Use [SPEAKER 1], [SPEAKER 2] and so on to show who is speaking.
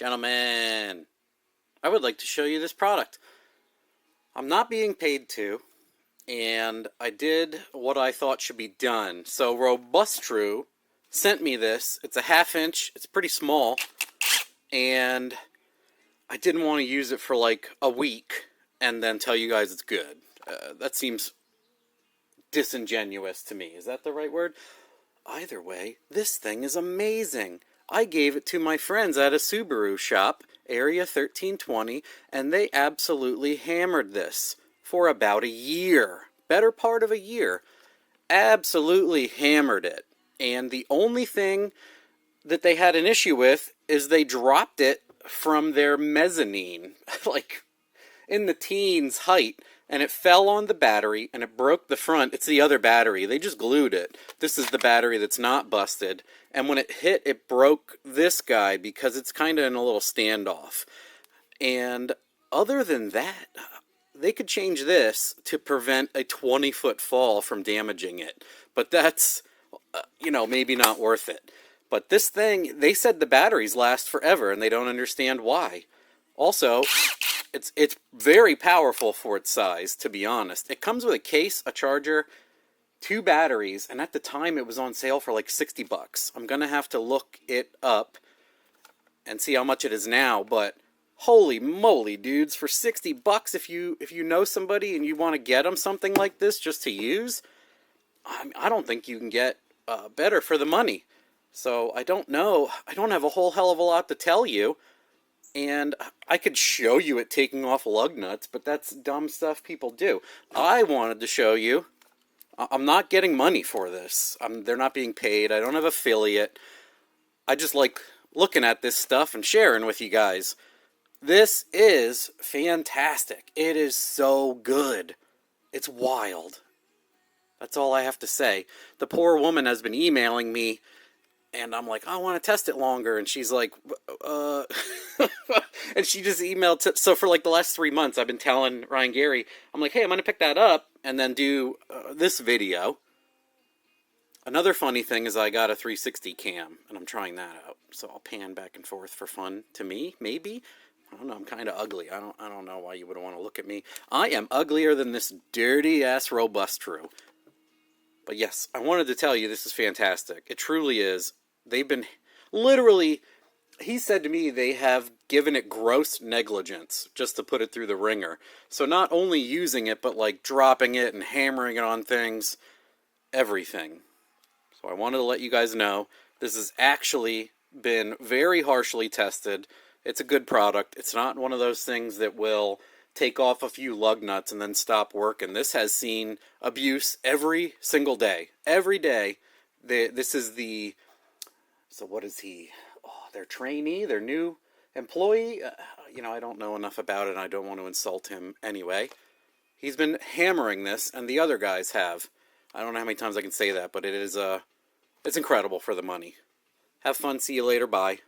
[SPEAKER 1] Gentlemen, I would like to show you this product. I'm not being paid to, and I did what I thought should be done. So Robustrue sent me this. It's a 1/2 inch. It's pretty small, and I didn't want to use it for like a week and then tell you guys it's good. That seems disingenuous to me. Is that the right word? Either way, this thing is amazing. I gave it to my friends at a Subaru shop, Area 1320, and they absolutely hammered this for about a year. Better part of a year. Absolutely hammered it. And the only thing that they had an issue with is they dropped it from their mezzanine, like in the teens height, and it fell on the battery and it broke the front. It's the other battery. They just glued it. This is the battery that's not busted. And when it hit, it broke this guy because it's kind of in a little standoff. And other than that, they could change this to prevent a 20-foot fall from damaging it. But that's, maybe not worth it. But this thing, they said the batteries last forever, and they don't understand why. Also, it's very powerful for its size, to be honest. It comes with a case, a charger, 2 batteries, and at the time it was on sale for like $60. I'm going to have to look it up and see how much it is now, but holy moly, dudes, for $60 if you know somebody and you want to get them something like this just to use, I don't think you can get better for the money. So I don't know. I don't have a whole hell of a lot to tell you. And I could show you it taking off lug nuts, but that's dumb stuff people do. I wanted to show you. I'm not getting money for this. They're not being paid. I don't have affiliate. I just like looking at this stuff and sharing with you guys. This is fantastic. It is so good. It's wild. That's all I have to say. The poor woman has been emailing me, and I'm like, I want to test it longer. And she's like, and she just emailed. So for like the last 3 months, I've been telling Ryan Gary, I'm like, hey, I'm going to pick that up and then do this video. Another funny thing is I got a 360 cam, and I'm trying that out. So I'll pan back and forth for fun to me, maybe. I don't know, I'm kind of ugly. I don't know why you would want to look at me. I am uglier than this dirty-ass Robustrue. But yes, I wanted to tell you this is fantastic. It truly is. They've been, literally, he said to me they have given it gross negligence just to put it through the ringer. So not only using it, but like dropping it and hammering it on things, everything. So I wanted to let you guys know this has actually been very harshly tested. It's a good product. It's not one of those things that will take off a few lug nuts and then stop working. This has seen abuse every single day. Every day. This is the... So what is he? Oh, their trainee, their new employee? I don't know enough about it, and I don't want to insult him anyway. He's been hammering this, and the other guys have. I don't know how many times I can say that, but it is it's incredible for the money. Have fun. See you later. Bye.